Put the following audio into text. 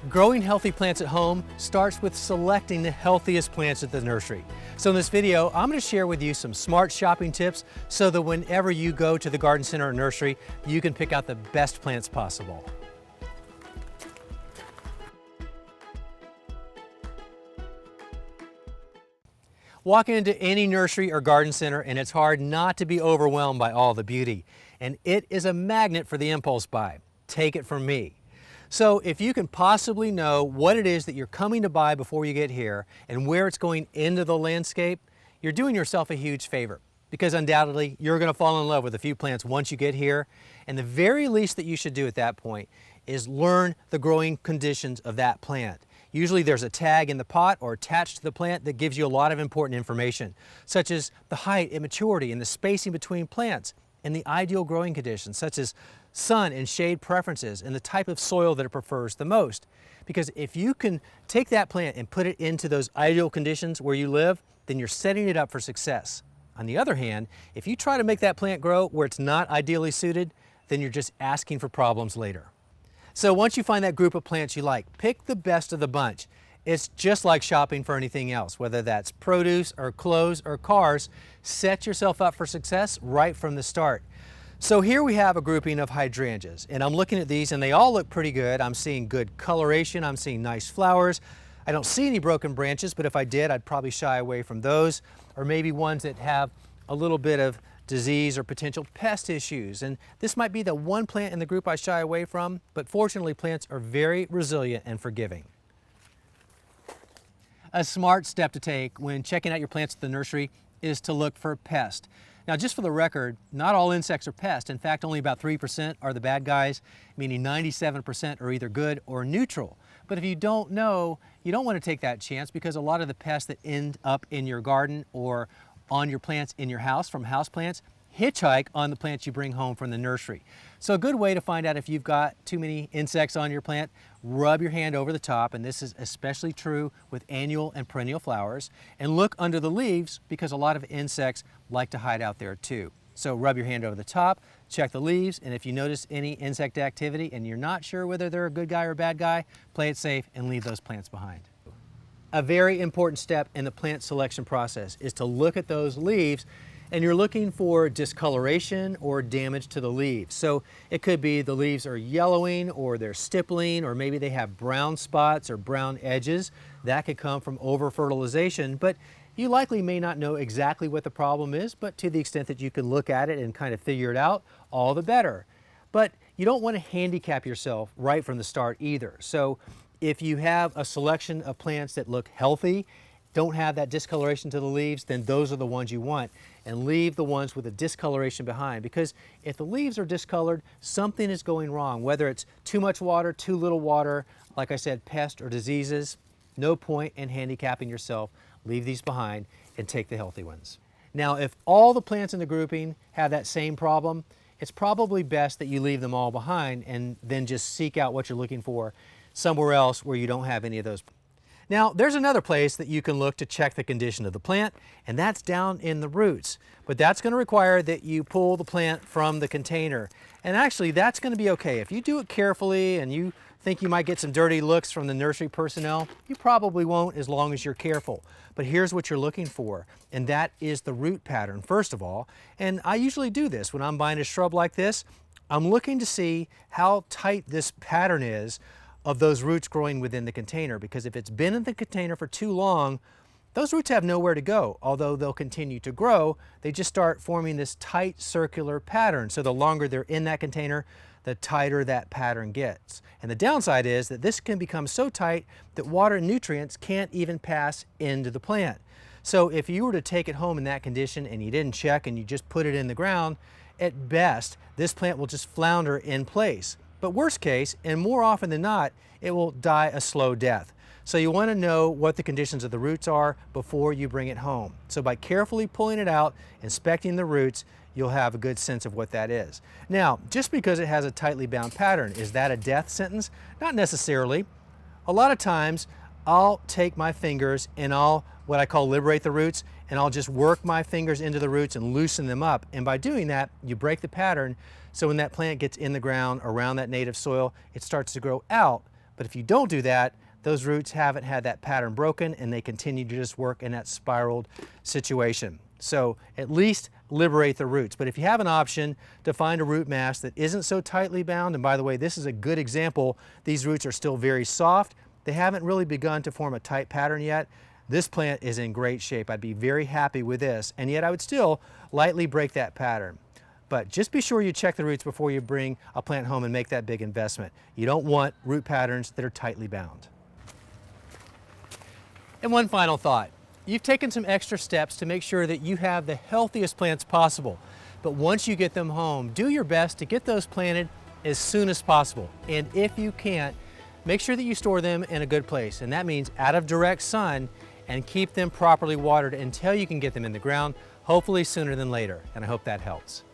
Growing healthy plants at home starts with selecting the healthiest plants at the nursery. So in this video, I'm going to share with you some smart shopping tips so that whenever you go to the garden center or nursery, you can pick out the best plants possible. Walk into any nursery or garden center and it's hard not to be overwhelmed by all the beauty. And it is a magnet for the impulse buy. Take it from me. So if you can possibly know what it is that you're coming to buy before you get here and where it's going into the landscape, you're doing yourself a huge favor, because undoubtedly you're going to fall in love with a few plants once you get here. And the very least that you should do at that point is learn the growing conditions of that plant. Usually there's a tag in the pot or attached to the plant that gives you a lot of important information, such as the height and maturity and the spacing between plants and the ideal growing conditions, such as sun and shade preferences and the type of soil that it prefers the most. Because if you can take that plant and put it into those ideal conditions where you live, then you're setting it up for success. On the other hand, if you try to make that plant grow where it's not ideally suited, then you're just asking for problems later. So once you find that group of plants you like, pick the best of the bunch. It's just like shopping for anything else, whether that's produce or clothes or cars. Set yourself up for success right from the start. So here we have a grouping of hydrangeas, and I'm looking at these and they all look pretty good. I'm seeing good coloration, I'm seeing nice flowers. I don't see any broken branches, but if I did, I'd probably shy away from those, or maybe ones that have a little bit of disease or potential pest issues. And this might be the one plant in the group I shy away from, but fortunately plants are very resilient and forgiving. A smart step to take when checking out your plants at the nursery is to look for pests. Now, just for the record, not all insects are pests. In fact, only about 3% are the bad guys, meaning 97% are either good or neutral. But if you don't know, you don't want to take that chance, because a lot of the pests that end up in your garden or on your plants in your house from houseplants hitchhike on the plants you bring home from the nursery. So a good way to find out if you've got too many insects on your plant, rub your hand over the top, and this is especially true with annual and perennial flowers, and look under the leaves, because a lot of insects like to hide out there too. So rub your hand over the top, check the leaves, and if you notice any insect activity and you're not sure whether they're a good guy or a bad guy, play it safe and leave those plants behind. A very important step in the plant selection process is to look at those leaves, and you're looking for discoloration or damage to the leaves. So it could be the leaves are yellowing, or they're stippling, or maybe they have brown spots or brown edges. That could come from over-fertilization, but you likely may not know exactly what the problem is, but to the extent that you can look at it and kind of figure it out, all the better. But you don't want to handicap yourself right from the start either. So if you have a selection of plants that look healthy, don't have that discoloration to the leaves, then those are the ones you want, and leave the ones with a discoloration behind. Because if the leaves are discolored, something is going wrong, whether it's too much water, too little water, like I said, pests or diseases. No point in handicapping yourself. Leave these behind and take the healthy ones. Now, if all the plants in the grouping have that same problem, it's probably best that you leave them all behind and then just seek out what you're looking for somewhere else where you don't have any of those. Now, there's another place that you can look to check the condition of the plant, and that's down in the roots. But that's going to require that you pull the plant from the container. And actually, that's going to be okay. If you do it carefully and you think you might get some dirty looks from the nursery personnel, you probably won't, as long as you're careful. But here's what you're looking for, and that is the root pattern, first of all. And I usually do this when I'm buying a shrub like this. I'm looking to see how tight this pattern is of those roots growing within the container, because if it's been in the container for too long, those roots have nowhere to go. Although they'll continue to grow, they just start forming this tight circular pattern. So the longer they're in that container, the tighter that pattern gets. And the downside is that this can become so tight that water and nutrients can't even pass into the plant. So if you were to take it home in that condition and you didn't check and you just put it in the ground, at best, this plant will just flounder in place. But worst case, and more often than not, it will die a slow death. So you want to know what the conditions of the roots are before you bring it home. So by carefully pulling it out, inspecting the roots, you'll have a good sense of what that is. Now, just because it has a tightly bound pattern, is that a death sentence? Not necessarily. A lot of times, I'll take my fingers and I'll, what I call liberate the roots, and I'll just work my fingers into the roots and loosen them up. And by doing that, you break the pattern, so when that plant gets in the ground around that native soil, it starts to grow out But if you don't do that, those roots haven't had that pattern broken and they continue to just work in that spiraled situation. So at least liberate the roots. But if you have an option to find a root mass that isn't so tightly bound, and by the way, this is a good example, these roots are still very soft. They haven't really begun to form a tight pattern yet. This plant is in great shape. I'd be very happy with this, and yet I would still lightly break that pattern. But just be sure you check the roots before you bring a plant home and make that big investment. You don't want root patterns that are tightly bound. And one final thought. You've taken some extra steps to make sure that you have the healthiest plants possible. But once you get them home, do your best to get those planted as soon as possible. And if you can't, make sure that you store them in a good place. And that means out of direct sun, and keep them properly watered until you can get them in the ground, hopefully sooner than later. And I hope that helps.